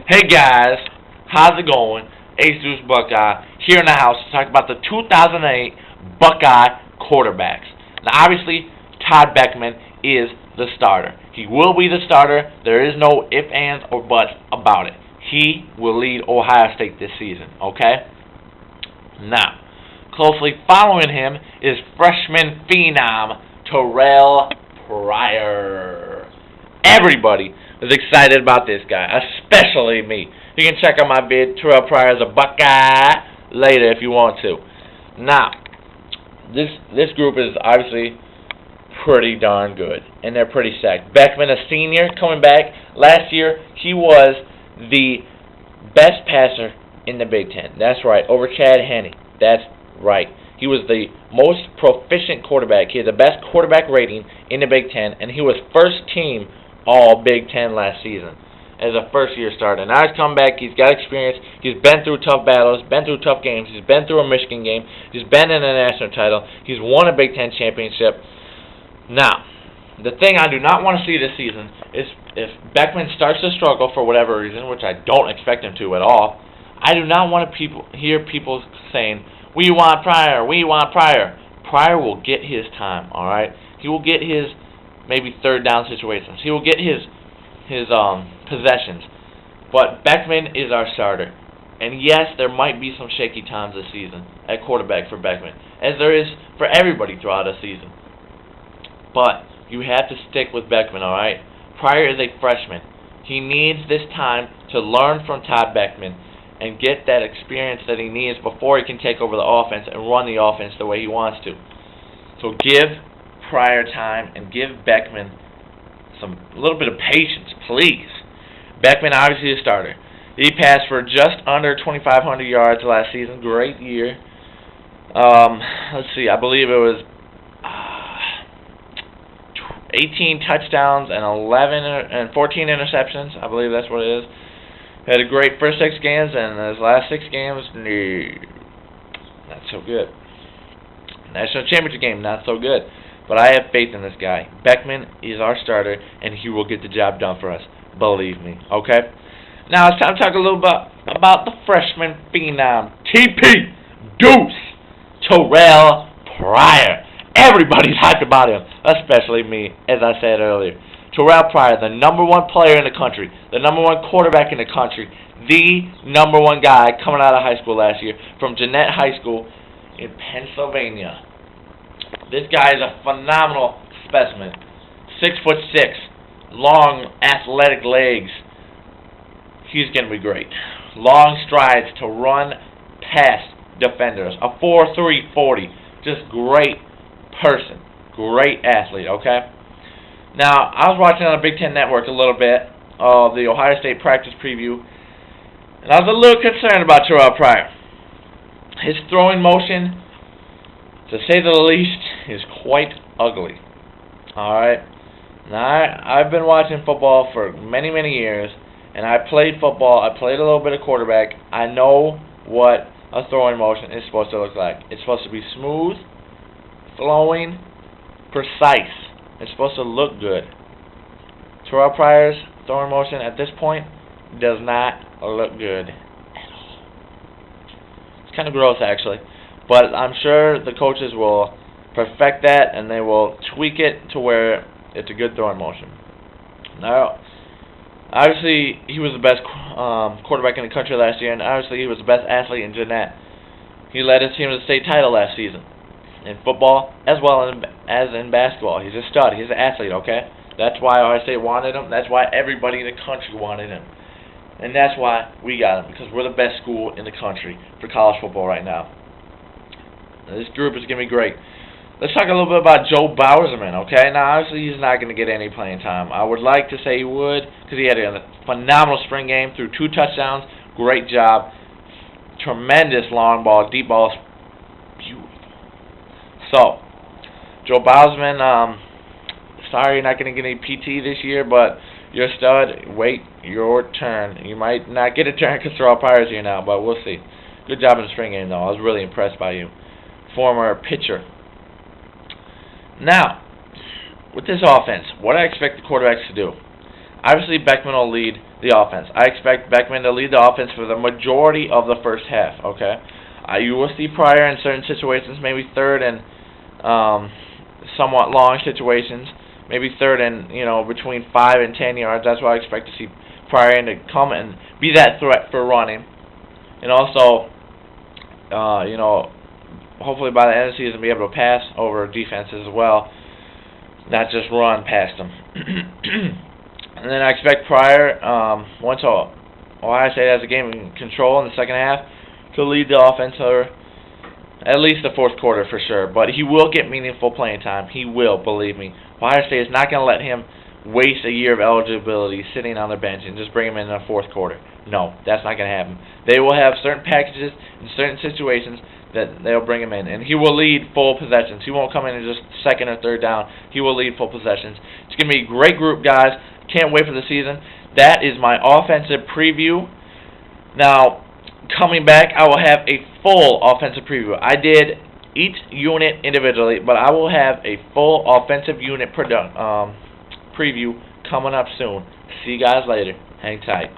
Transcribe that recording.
Hey guys, how's it going? Ace Deuce Buckeye here in the house to talk about the 2008 Buckeye quarterbacks. Now obviously, Todd Beckman is the starter. He will be the starter. There is no ifs, ands, or buts about it. He will lead Ohio State this season, okay? Now, closely following him is freshman phenom Terrell Pryor. Everybody is excited about this guy, especially me. You can check out my vid, Terrell Pryor is a Buckeye, later if you want to. Now, this group is obviously pretty darn good, and they're pretty stacked. Beckman, a senior, coming back. Last year, he was the best passer in the Big Ten. That's right, over Chad Henne. That's right. He was the most proficient quarterback. He had the best quarterback rating in the Big Ten, and he was first team all Big Ten last season as a first-year starter. Now he's come back. He's got experience. He's been through tough battles, been through tough games. He's been through a Michigan game. He's been in a national title. He's won a Big Ten championship. Now, the thing I do not want to see this season is if Beckman starts to struggle for whatever reason, which I don't expect him to at all, I do not want to hear people saying, "We want Pryor, we want Pryor." Pryor will get his time, all right? He will get his maybe third down situations. He will get his possessions. But Beckman is our starter. And yes, there might be some shaky times this season at quarterback for Beckman, as there is for everybody throughout a season. But you have to stick with Beckman, all right? Pryor is a freshman. He needs this time to learn from Todd Beckman and get that experience that he needs before he can take over the offense and run the offense the way he wants to. So give Pryor time and give Beckman a little bit of patience, please. Beckman obviously a starter. He passed for just under 2,500 yards last season. Great year. Let's see, I believe it was 18 touchdowns and 14 interceptions. I believe that's what it is. Had a great first 6 games, and his last 6 games, not so good. National championship game, not so good. But I have faith in this guy. Beckman is our starter, and he will get the job done for us. Believe me, okay? Now it's time to talk a little bit about the freshman phenom, TP Deuce Terrell Pryor. Everybody's hyped about him, especially me, as I said earlier. Terrell Pryor, the #1 player in the country, the #1 quarterback in the country, the #1 guy coming out of high school last year from Jeannette High School in Pennsylvania. This guy is a phenomenal specimen. 6'6", long, athletic legs. He's going to be great. Long strides to run past defenders. A 4.3 40. Just great person. Great athlete, okay? Now, I was watching on the Big Ten Network a little bit of the Ohio State practice preview, and I was a little concerned about Terrell Pryor. His throwing motion, to say the least, is quite ugly. Alright? Now, I've been watching football for many, many years, and I played football. I played a little bit of quarterback. I know what a throwing motion is supposed to look like. It's supposed to be smooth, flowing, precise. It's supposed to look good. Terrell Pryor's throwing motion at this point does not look good at all. It's kind of gross, actually. But I'm sure the coaches will perfect that, and they will tweak it to where it's a good throwing motion. Now, obviously, he was the best quarterback in the country last year, and obviously he was the best athlete in Jeannette. He led his team to the state title last season in football as well as in basketball. He's a stud. He's an athlete, okay? That's why Ohio State wanted him. That's why everybody in the country wanted him. And that's why we got him, because we're the best school in the country for college football right now. This group is going to be great. Let's talk a little bit about Joe Bauerman, okay? Now, obviously, he's not going to get any playing time. I would like to say he would, because he had a phenomenal spring game, threw 2 touchdowns. Great job. Tremendous long ball, deep balls. Beautiful. So, Joe Bauerman, sorry you're not going to get any PT this year, but you're a stud. Wait your turn. You might not get a turn because Terrell Pryor's here now, but we'll see. Good job in the spring game, though. I was really impressed by you. Former pitcher. Now, with this offense, what I expect the quarterbacks to do. Obviously, Beckman will lead the offense. I expect Beckman to lead the offense for the majority of the first half, okay? You will see Pryor in certain situations, maybe third and somewhat long situations, maybe third and, between 5 and 10 yards. That's what I expect to see Pryor in to come and be that threat for running. And also, hopefully by the end of the season, be able to pass over defenses as well, not just run past them. And then I expect Pryor, once Ohio State has a game in control in the second half, to lead the offense for at least the fourth quarter for sure. But he will get meaningful playing time. He will, believe me. Ohio State is not going to let him waste a year of eligibility sitting on their bench and just bring him in the fourth quarter. No, that's not going to happen. They will have certain packages in certain situations that they'll bring him in. And he will lead full possessions. He won't come in and just second or third down. He will lead full possessions. It's going to be a great group, guys. Can't wait for the season. That is my offensive preview. Now, coming back, I will have a full offensive preview. I did each unit individually, but I will have a full offensive unit preview coming up soon. See you guys later. Hang tight.